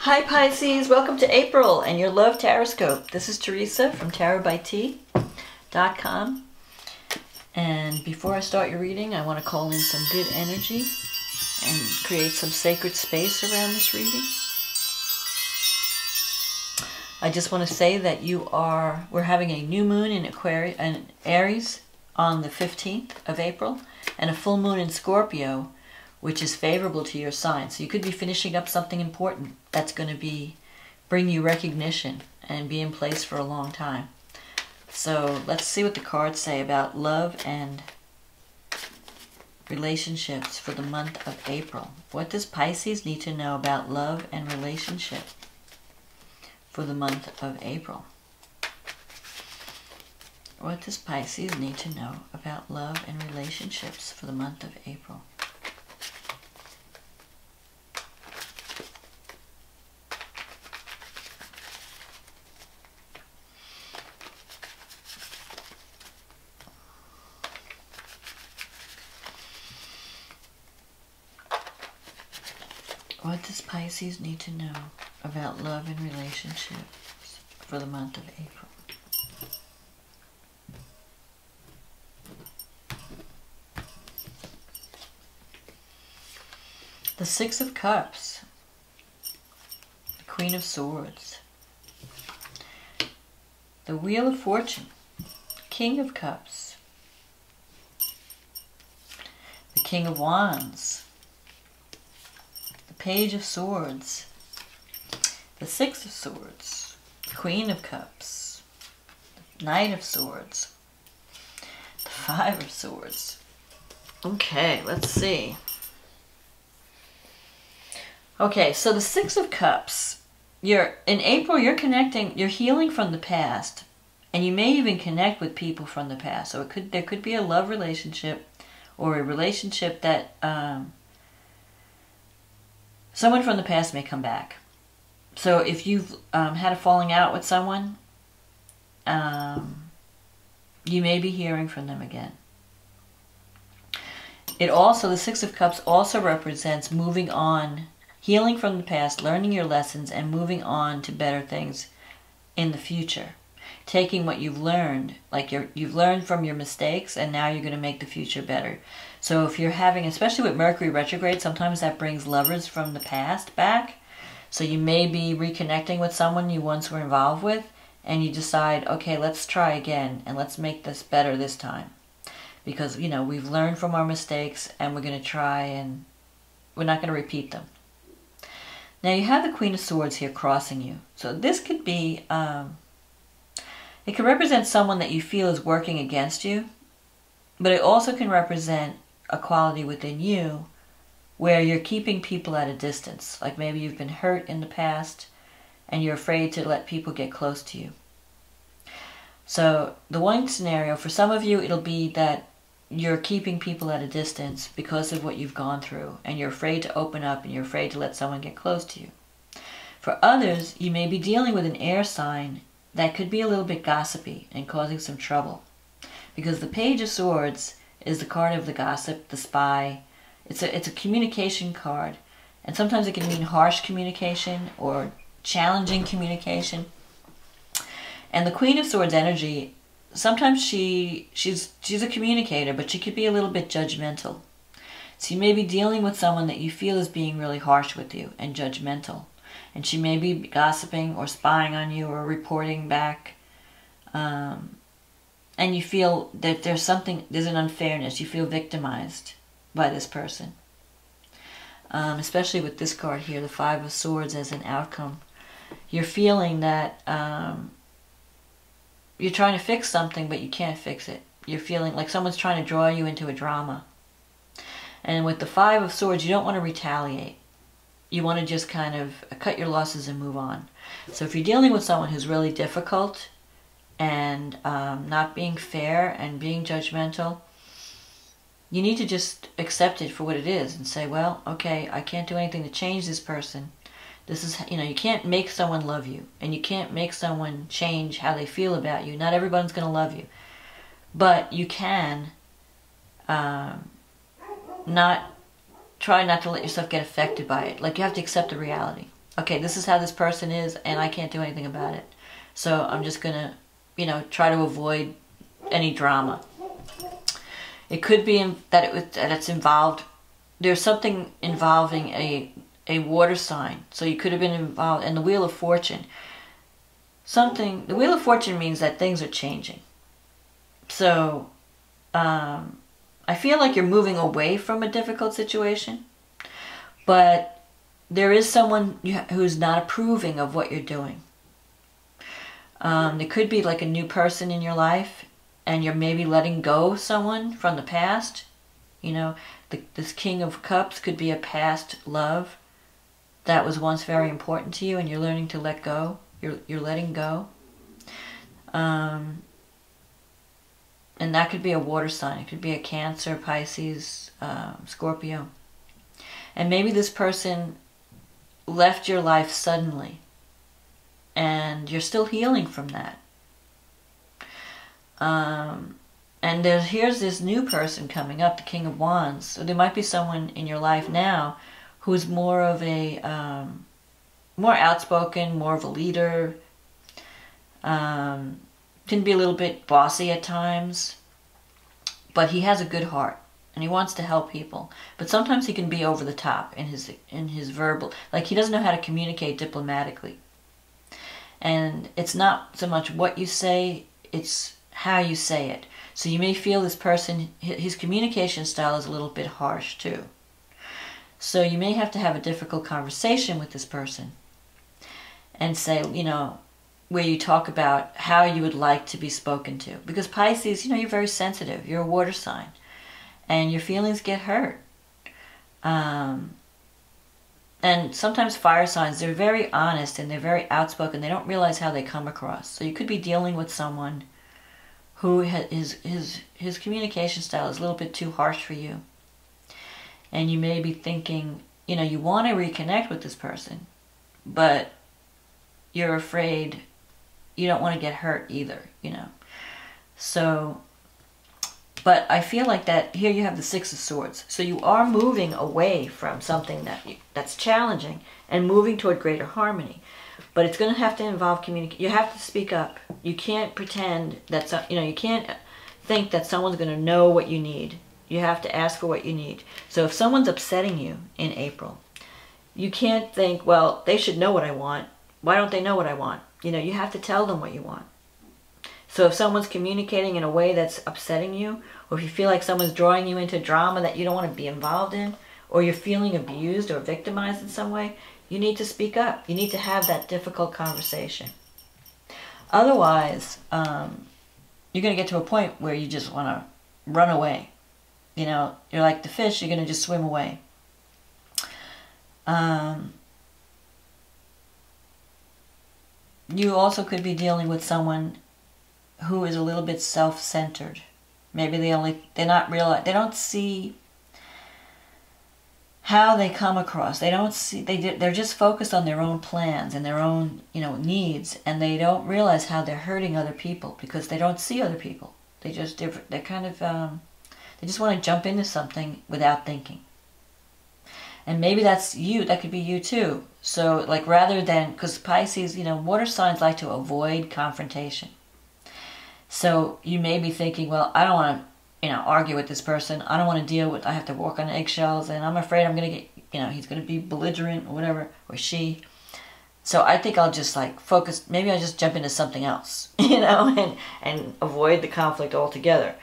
Hi Pisces, welcome to April and your Love TarotScope. This is Teresa from tarotbyt.com. And before I start your reading, I want to call in some good energy and create some sacred space around this reading. I just want to say that we're having a new moon in Aries on the 15th of April and a full moon in Scorpio, which is favorable to your sign. So you could be finishing up something important that's going to bring you recognition and be in place for a long time. So let's see what the cards say about love and relationships for the month of April. What does Pisces need to know about love and relationship for the month of April? What does Pisces need to know about love and relationships for the month of April? What does Pisces need to know about love and relationships for the month of April? The Six of Cups, the Queen of Swords, the Wheel of Fortune, King of Cups, the King of Wands, Page of Swords, the Six of Swords, Queen of Cups, Knight of Swords, the Five of Swords. Okay, let's see. Okay, so the Six of Cups, in April you're healing from the past, and you may even connect with people from the past. So there could be a love relationship or a relationship that someone from the past may come back. So if you've had a falling out with someone, you may be hearing from them again. The Six of Cups also represents moving on, healing from the past, learning your lessons, and moving on to better things in the future. Taking what you've learned, like you've learned from your mistakes, and now you're going to make the future better. So if you're having, especially with Mercury retrograde, sometimes that brings lovers from the past back. So you may be reconnecting with someone you once were involved with, and you decide, okay, let's try again, and let's make this better this time. Because, you know, we've learned from our mistakes, and we're going to try, and we're not going to repeat them. Now you have the Queen of Swords here crossing you. So this could be, it can represent someone that you feel is working against you, but it also can represent a quality within you where you're keeping people at a distance. Like maybe you've been hurt in the past and you're afraid to let people get close to you. So the one scenario, for some of you, it'll be that you're keeping people at a distance because of what you've gone through, and you're afraid to open up and you're afraid to let someone get close to you. For others, you may be dealing with an air sign that could be a little bit gossipy and causing some trouble. Because the Page of Swords is the card of the gossip, the spy. It's a communication card. And sometimes it can mean harsh communication or challenging communication. And the Queen of Swords energy, sometimes she's a communicator, but she could be a little bit judgmental. So you may be dealing with someone that you feel is being really harsh with you and judgmental. And she may be gossiping or spying on you or reporting back. And you feel that there's an unfairness. You feel victimized by this person. Especially with this card here, the Five of Swords as an outcome. You're feeling that you're trying to fix something, but you can't fix it. You're feeling like someone's trying to draw you into a drama. And with the Five of Swords, you don't want to retaliate. You want to just kind of cut your losses and move on. So if you're dealing with someone who's really difficult and not being fair and being judgmental, you need to just accept it for what it is and say, well, okay, I can't do anything to change this person. This is, you know, you can't make someone love you, and you can't make someone change how they feel about you. Not everyone's going to love you. But you can try not to let yourself get affected by it. Like, you have to accept the reality. okay, this is how this person is, and I can't do anything about it. So I'm just going to, you know, try to avoid any drama. It could be that it's involved. There's something involving a water sign. So you could have been involved in the Wheel of Fortune. The Wheel of Fortune means that things are changing. So I feel like you're moving away from a difficult situation, but there is someone who's not approving of what you're doing. There could be like a new person in your life, and you're maybe letting go someone from the past. You know, this King of Cups could be a past love that was once very important to you, and you're learning to let go. You're letting go. And that could be a water sign. It could be a Cancer, Pisces, Scorpio. And maybe this person left your life suddenly, and you're still healing from that. And here's this new person coming up, the King of Wands. So there might be someone in your life now who's more of a, more outspoken, more of a leader, can be a little bit bossy at times, but he has a good heart and he wants to help people. But sometimes he can be over the top in his verbal, like he doesn't know how to communicate diplomatically. And it's not so much what you say, it's how you say it. So you may feel this person, his communication style is a little bit harsh too. So you may have to have a difficult conversation with this person and say, you know, where you talk about how you would like to be spoken to. Because Pisces, you know, you're very sensitive. You're a water sign. And your feelings get hurt. And sometimes fire signs, they're very honest and they're very outspoken. They don't realize how they come across. So you could be dealing with someone who his communication style is a little bit too harsh for you. And you may be thinking, you know, you want to reconnect with this person, but you're afraid you don't want to get hurt either, you know. So, but I feel like that here you have the Six of Swords. So you are moving away from something that's challenging and moving toward greater harmony. But it's going to have to involve communication. You have to speak up. You can't pretend that, you know, you can't think that someone's going to know what you need. You have to ask for what you need. So if someone's upsetting you in April, you can't think, well, they should know what I want. Why don't they know what I want? You know, you have to tell them what you want. So if someone's communicating in a way that's upsetting you, or if you feel like someone's drawing you into drama that you don't want to be involved in, or you're feeling abused or victimized in some way, you need to speak up. You need to have that difficult conversation. Otherwise, you're going to get to a point where you just want to run away. You know, you're like the fish, you're going to just swim away. You also could be dealing with someone who is a little bit self-centered. Maybe they don't see how they come across. They're just focused on their own plans and their own, you know, needs, and they don't realize how they're hurting other people because they don't see other people. They just want to jump into something without thinking. And maybe that's you, that could be you too. So like rather than, because Pisces, you know, water signs like to avoid confrontation. So you may be thinking, well, I don't want to, you know, argue with this person. I don't want to deal with, I have to walk on eggshells and I'm afraid I'm going to get, you know, he's going to be belligerent or whatever, or she. So I think I'll just like focus, maybe I'll just jump into something else, you know, and avoid the conflict altogether.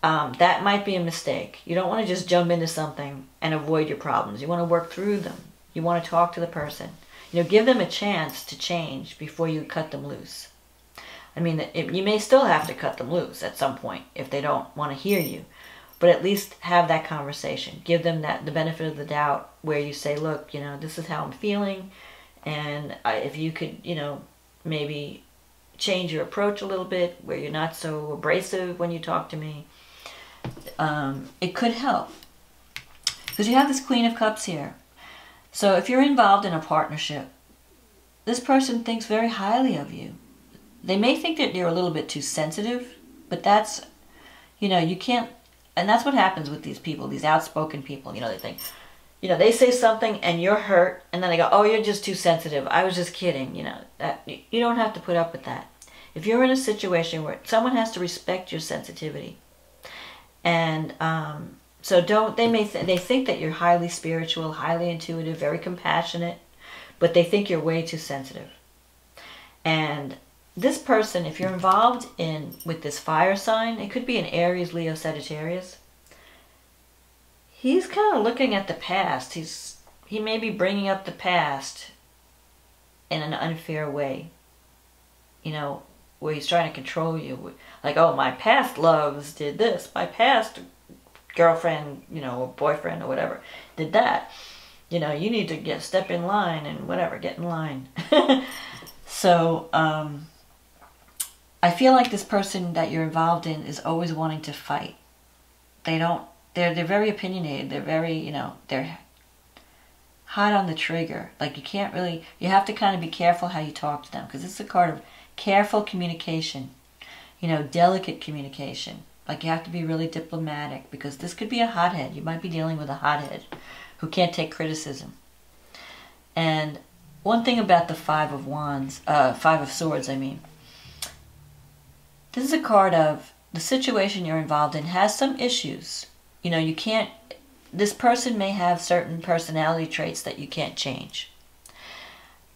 That might be a mistake. You don't want to just jump into something and avoid your problems. You want to work through them. You want to talk to the person. You know, give them a chance to change before you cut them loose. I mean, you may still have to cut them loose at some point if they don't want to hear you. But at least have that conversation. Give them the benefit of the doubt where you say, look, you know, this is how I'm feeling. And if you could, you know, maybe change your approach a little bit where you're not so abrasive when you talk to me. It could help. Because you have this Queen of Cups here. So if you're involved in a partnership, this person thinks very highly of you. They may think that you're a little bit too sensitive, but that's, you know, you can't, and that's what happens with these people, these outspoken people. You know, they think, you know, they say something and you're hurt, and then they go, oh, you're just too sensitive. I was just kidding. You know, that you don't have to put up with that. If you're in a situation where someone has to respect your sensitivity, and so they think that you're highly spiritual, highly intuitive, very compassionate, but they think you're way too sensitive. And this person, if you're involved with this fire sign, it could be an Aries, Leo, Sagittarius. He's kind of looking at the past. He may be bringing up the past in an unfair way. You know, where he's trying to control you. Like, oh, my past loves did this. My past girlfriend, you know, or boyfriend or whatever, did that. You know, you need to step in line and whatever, get in line. So, I feel like this person that you're involved in is always wanting to fight. They're very opinionated. They're very, you know, they're hot on the trigger. Like, you have to kind of be careful how you talk to them, because it's a card of careful communication, you know, delicate communication. Like, you have to be really diplomatic, because this could be a hothead. You might be dealing with a hothead who can't take criticism. And one thing about the Five of Swords, I mean, this is a card of the situation you're involved in has some issues. You know, this person may have certain personality traits that you can't change.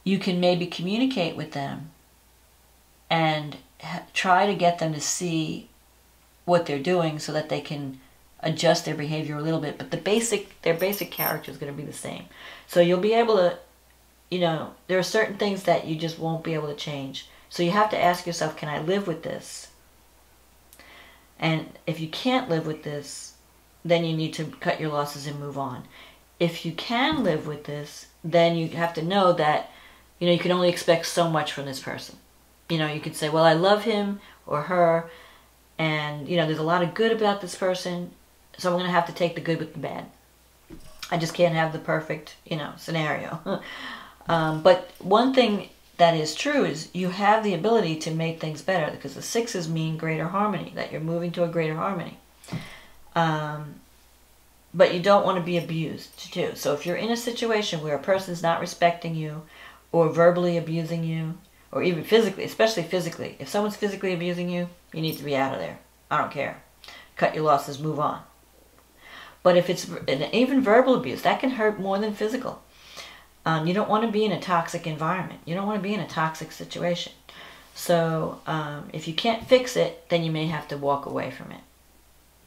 You can maybe communicate with them and try to get them to see what they're doing so that they can adjust their behavior a little bit. But their basic character is going to be the same. So you'll be able to, you know, there are certain things that you just won't be able to change. So you have to ask yourself, can I live with this? And if you can't live with this, then you need to cut your losses and move on. If you can live with this, then you have to know that, you know, you can only expect so much from this person. You know, you could say, well, I love him or her, and, you know, there's a lot of good about this person, so I'm going to have to take the good with the bad. I just can't have the perfect, you know, scenario. But one thing that is true is you have the ability to make things better, because the sixes mean greater harmony, that you're moving to a greater harmony. But you don't want to be abused too. So if you're in a situation where a person's not respecting you, or verbally abusing you, or even physically, especially physically, if someone's physically abusing you, you need to be out of there. I don't care. Cut your losses, move on. But if it's even verbal abuse, that can hurt more than physical. You don't want to be in a toxic environment. You don't want to be in a toxic situation. So if you can't fix it, then you may have to walk away from it.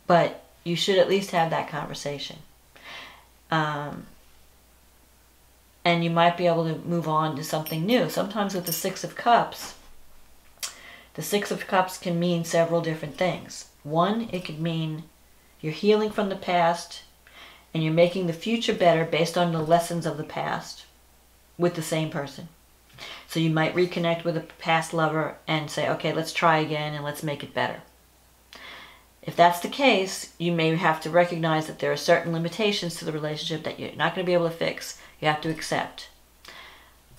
But you should at least have that conversation. And you might be able to move on to something new. Sometimes with the Six of Cups can mean several different things. One, it could mean you're healing from the past and you're making the future better based on the lessons of the past with the same person. So you might reconnect with a past lover and say, okay, let's try again and let's make it better. If that's the case, you may have to recognize that there are certain limitations to the relationship that you're not going to be able to fix. You have to accept.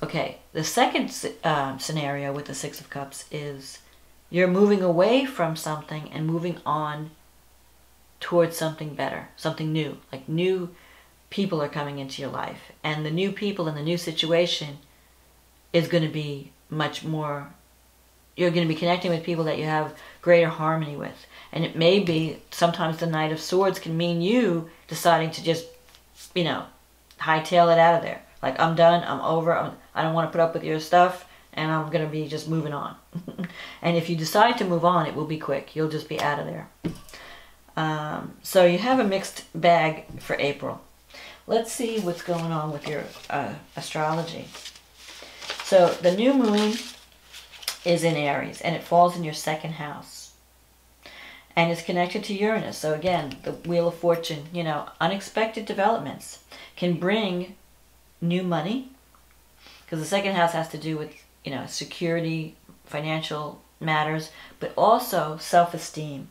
Okay, the second scenario with the Six of Cups is you're moving away from something and moving on towards something better, something new. Like new people are coming into your life. And the new people and the new situation is going to be much more, you're going to be connecting with people that you have greater harmony with. And it may be, sometimes the Knight of Swords can mean you deciding to just, you know, hightail it out of there. Like, I'm done, I'm over, I don't want to put up with your stuff, and I'm going to be just moving on. And if you decide to move on, it will be quick. You'll just be out of there. So you have a mixed bag for April. Let's see what's going on with your astrology. So the new moon is in Aries, and it falls in your second house. And it's connected to Uranus. So again, the Wheel of Fortune, you know, unexpected developments can bring new money. Because the second house has to do with, you know, security, financial matters, but also self-esteem.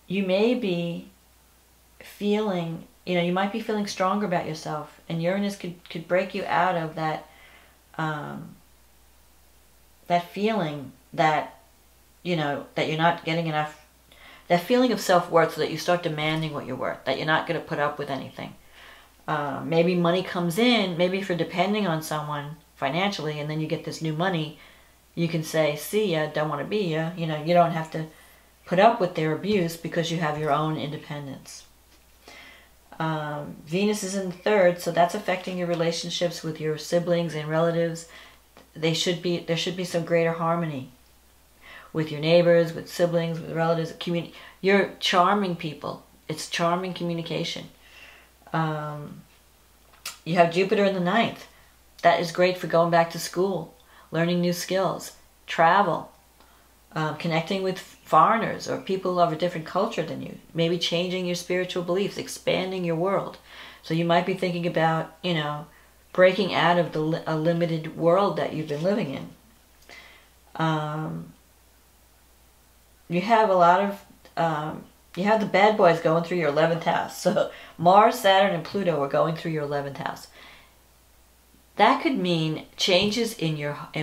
You may be feeling, you know, you might be feeling stronger about yourself. And Uranus could break you out of that, that feeling that, you know, that you're not getting enough, that feeling of self-worth, so that you start demanding what you're worth, that you're not going to put up with anything. Maybe money comes in, maybe if you're depending on someone financially and then you get this new money, you can say, see ya, don't want to be ya. You know, you don't have to put up with their abuse because you have your own independence. Venus is in the 3rd, so that's affecting your relationships with your siblings and relatives. There should be some greater harmony with your neighbors, with siblings, with relatives. You're charming people. It's charming communication. You have Jupiter in the 9th. That is great for going back to school, learning new skills, travel, connecting with foreigners or people of a different culture than you, maybe changing your spiritual beliefs, expanding your world. So you might be thinking about, you know, breaking out of a limited world that you've been living in. You have a lot of, you have the bad boys going through your 11th house. So Mars, Saturn, and Pluto are going through your 11th house. That could mean changes in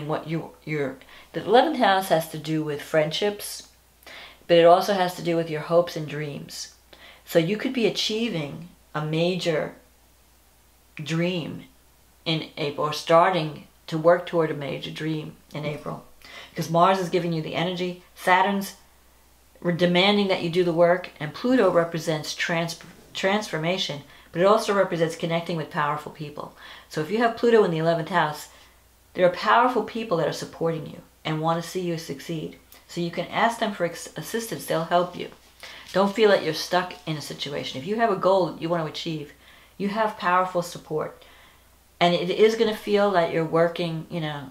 what the 11th house has to do with friendships, but it also has to do with your hopes and dreams. So you could be achieving a major dream in April, or starting to work toward a major dream in April. Because Mars is giving you the energy, Saturn's demanding that you do the work, and Pluto represents transformation, but it also represents connecting with powerful people. So if you have Pluto in the 11th house, there are powerful people that are supporting you and want to see you succeed. So you can ask them for assistance. They'll help you. Don't feel that you're stuck in a situation. If you have a goal that you want to achieve, you have powerful support. And it is going to feel like you're working, you know,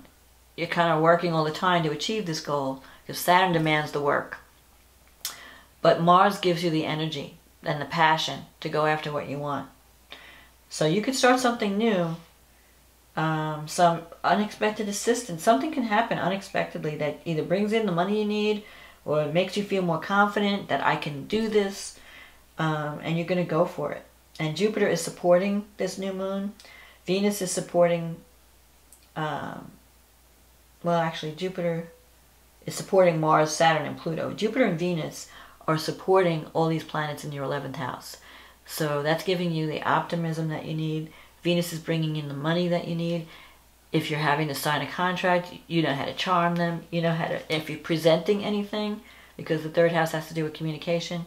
you're kind of working all the time to achieve this goal, because Saturn demands the work. But Mars gives you the energy and the passion to go after what you want. So you could start something new, some unexpected assistance. Something can happen unexpectedly that either brings in the money you need or it makes you feel more confident that I can do this, and you're going to go for it. And Jupiter is supporting this new moon. Venus is supporting, well, actually Jupiter is supporting Mars, Saturn, and Pluto. Jupiter and Venus are supporting all these planets in your 11th house. So that's giving you the optimism that you need. Venus is bringing in the money that you need. If you're having to sign a contract, you know how to charm them. You know how to, if you're presenting anything, because the 3rd house has to do with communication,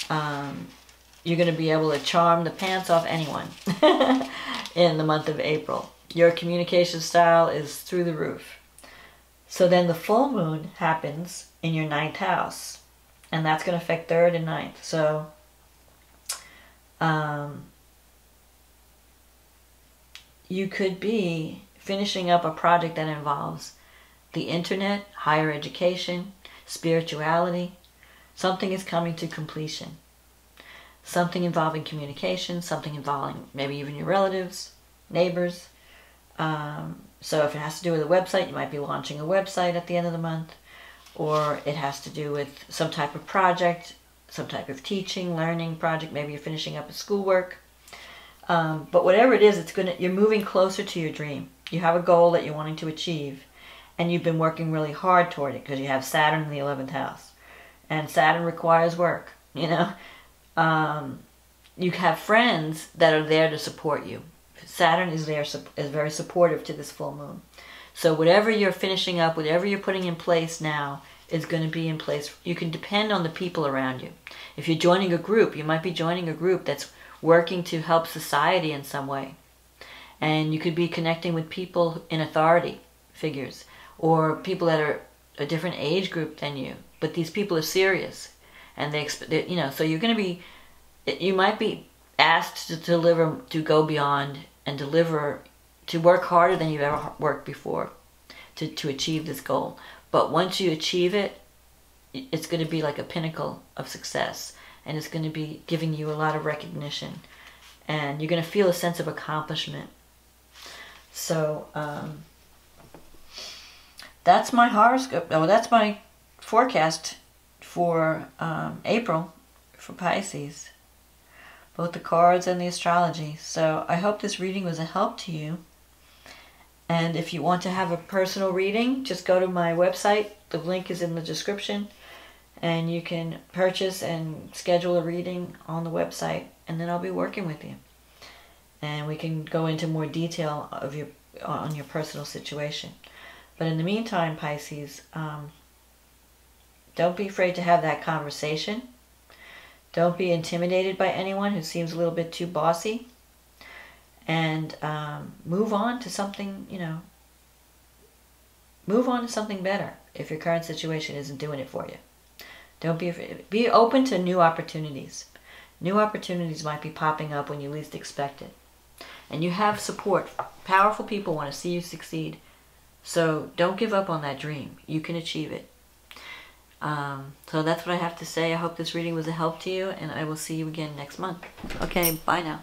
you're going to be able to charm the pants off anyone in the month of April. Your communication style is through the roof. So then the full moon happens in your 9th house. And that's going to affect 3rd and 9th. So, you could be finishing up a project that involves the internet, higher education, spirituality. Something is coming to completion. Something involving communication, something involving maybe even your relatives, neighbors. So if it has to do with a website, you might be launching a website at the end of the month. Or it has to do with some type of project, some type of teaching, learning project. Maybe you're finishing up a schoolwork. But whatever it is, you're moving closer to your dream. You have a goal that you're wanting to achieve, and you've been working really hard toward it because you have Saturn in the 11th house. And Saturn requires work, you know. You have friends that are there to support you. Saturn is very supportive to this full moon. So whatever you're finishing up, whatever you're putting in place now is going to be in place. You can depend on the people around you. If you're joining a group, you might be joining a group that's working to help society in some way. And you could be connecting with people in authority figures or people that are a different age group than you. But these people are serious. And you know, so you're going to be, you might be asked to deliver, to go beyond and deliver, to work harder than you've ever worked before to achieve this goal. But once you achieve it, it's going to be like a pinnacle of success. And it's going to be giving you a lot of recognition. And you're going to feel a sense of accomplishment. So, that's my horoscope. Oh, that's my forecast for April for Pisces. Both the cards and the astrology. So I hope this reading was a help to you. And if you want to have a personal reading, just go to my website. The link is in the description. And you can purchase and schedule a reading on the website. And then I'll be working with you. and we can go into more detail of on your personal situation. But in the meantime, Pisces, don't be afraid to have that conversation. Don't be intimidated by anyone who seems a little bit too bossy. And move on to something, move on to something better if your current situation isn't doing it for you. Don't be afraid. Be open to new opportunities. New opportunities might be popping up when you least expect it. And you have support. Powerful people want to see you succeed. So don't give up on that dream. You can achieve it. So that's what I have to say. I hope this reading was a help to you, and I will see you again next month. Okay, bye now.